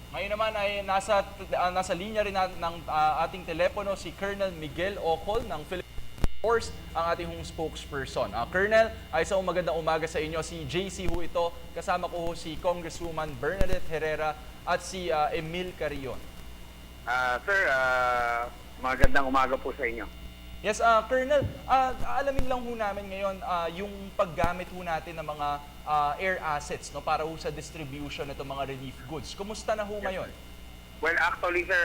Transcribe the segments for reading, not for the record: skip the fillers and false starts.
Ngayon naman ay nasa linya rin ng ating telepono si Colonel Miguel Ocol ng Philippine Force, ang ating hong spokesperson. Colonel, ay isang magandang umaga sa inyo. Si JC ho ito, kasama ko ho si Congresswoman Bernadette Herrera at si Emil Carrion. Sir, magandang umaga po sa inyo. Yes, Colonel, alamin lang ho namin ngayon yung paggamit ho natin ng mga air assets no, para ho sa distribution ng mga relief goods. Kumusta na ho ngayon? Well, actually, sir,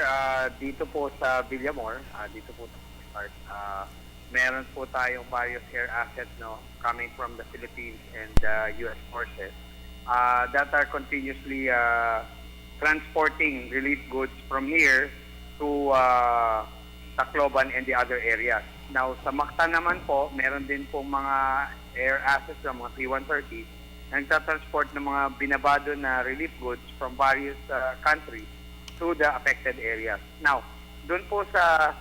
dito po sa Villamor, dito po sa start, meron po tayong various air assets no, coming from the Philippines and U.S. forces that are continuously transporting relief goods from here to Tacloban and the other areas. Now, sa Mactan naman po, meron din po mga air assets ng mga P-130 na nagtatransport ng mga binabado na relief goods from various countries to the affected areas. Now, doon po sa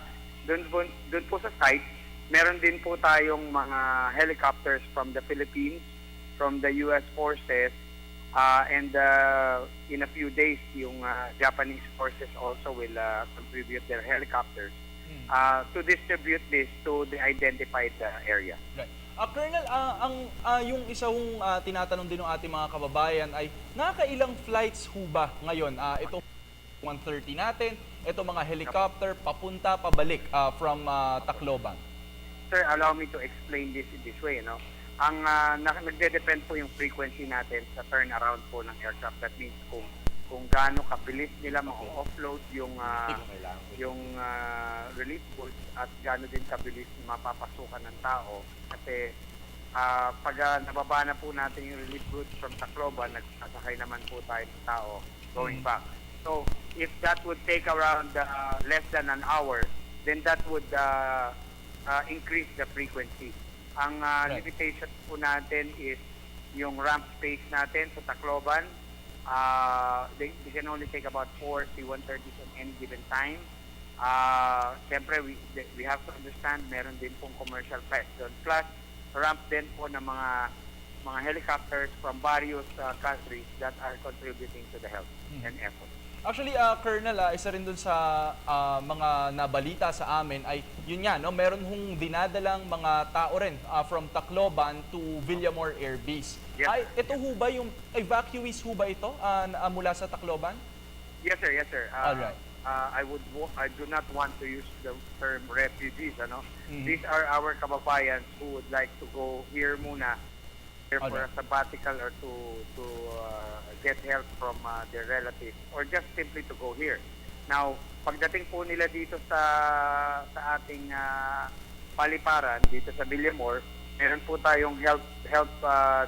site, meron din po tayong mga helicopters from the Philippines, from the US forces, and in a few days, yung Japanese forces also will contribute their helicopters to distribute this to the identified area. Right. Colonel, yung isang tinatanong din ng ating mga kababayan ay nakailang flights ho ba ngayon? Itong 130 natin, itong mga helicopter, papunta, pabalik from Tacloban. Sir, allow me to explain this in this way. No? Ang nagde-depend po yung frequency natin sa turnaround po ng aircraft. That means kung gaano kabilis nila ma-offload yung relief goods at gaano din kabilis mapapasukan ng tao. Kasi pag nababa na po natin yung relief goods from Tacloban, nagsasakay naman po tayo ng tao going back. So, if that would take around less than an hour, then that would increase the frequency. Ang limitation po natin is yung ramp space natin sa Tacloban. They can only take about 4 C-130s at any given time. Siyempre, we have to understand meron din pong commercial flights doon. Plus, ramp din po ng mga helicopters from various countries that are contributing to the health and effort. Actually, Colonel, isa rin dun sa mga nabalita sa amin ay yun nga, no? Meron hong dinadalang mga tao rin from Tacloban to Villamor Air Base. Yes. Ay, ito ho ba yung evacuees ho ba ito mula sa Tacloban? Yes, sir. Yes, sir. Alright. I do not want to use the term refugees. These are our kababayans who would like to go here muna here for a sabbatical or to get help from their relatives or just simply to go here. Now, pagdating po nila dito sa ating paliparan dito sa Villamor, meron po tayong health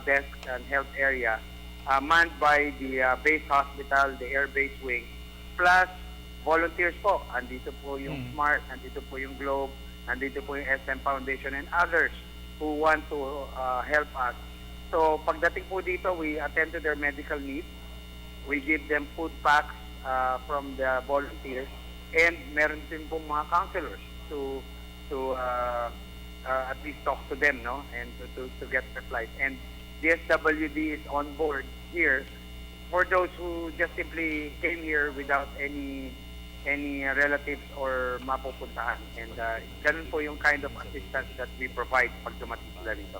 desk and health area manned by the base hospital, the air base wing, plus volunteers po. Andito po yung SMART, andito po yung Globe, andito po yung SM Foundation and others who want to help us. So pagdating po dito, we attend to their medical needs. We give them food packs from the volunteers, and meron din pong mga counselors to at least talk to them, no, and to get their flight. And DSWD is on board here for those who just simply came here without any relatives or mapupuntahan. And ganun po yung kind of assistance that we provide pag dumating sila dito.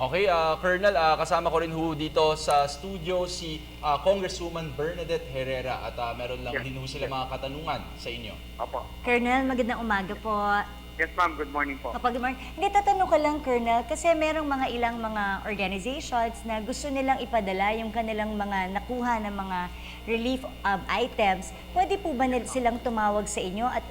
Okay, Colonel, kasama ko rin ho dito sa studio si Congresswoman Bernadette Herrera at meron lang din ho sila mga katanungan sa inyo. Opo. Colonel, magandang umaga po. Yes, ma'am. Good morning po. Good morning. Hindi, tatanong ko lang, Colonel, kasi merong ilang mga organizations na gusto nilang ipadala yung kanilang mga nakuha ng mga relief items. Pwede po ba silang tumawag sa inyo at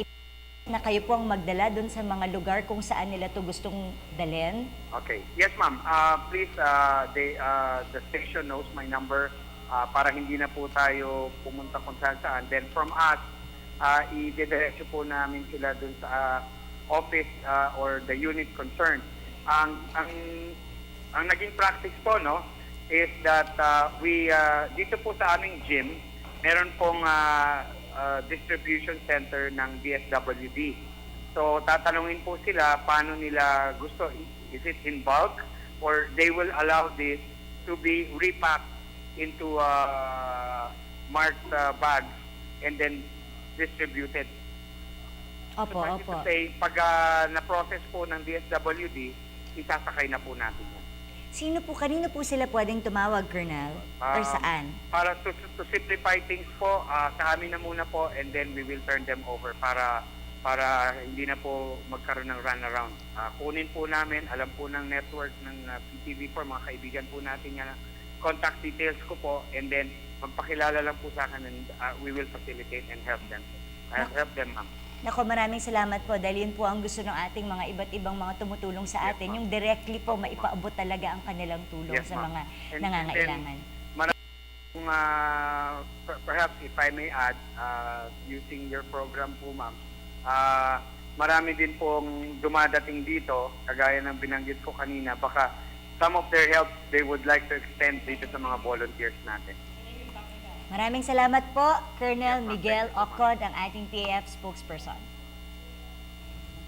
na kayo po ang magdala doon sa mga lugar kung saan nila to gustong dalhin? Okay. Yes, ma'am. Please, the station knows my number para hindi na po tayo pumunta kung saan. Then from us, i-diretso po namin sila doon sa office or the unit concerned. Ang naging practice po, no, is that we dito po sa aming gym, meron pong distribution center ng DSWD. So tatanungin po sila paano nila gusto, is it in bulk or they will allow this to be repacked into marked bags and then distributed. Opo, Suffice it opo. to say, pag na-process po ng DSWD, isasakay na po natin yan. Kanino po sila pwedeng tumawag, Colonel? Or saan? Para to simplify things po, sa amin na muna po and then we will turn them over para hindi na po magkaroon ng runaround. Kunin po namin, alam po ng network ng PTV4, mga kaibigan po natin yan, contact details ko po and then magpakilala lang po sa akin and we will facilitate and help them. Help them, ma'am. Nako, maraming salamat po dahil yun po ang gusto ng ating mga iba't ibang mga tumutulong sa Yes, atin, ma'am. yung directly po maipaabot talaga ang kanilang tulong Yes, sa ma'am. mga And nangangailangan. Perhaps if I may add, using your program po, ma'am, marami din pong dumadating dito, kagaya ng binanggit ko kanina, baka some of their help they would like to extend dito sa mga volunteers natin. Maraming salamat po, Colonel Yes, ma'am. Miguel Thank you so much. Ocon, ang ating TAF spokesperson.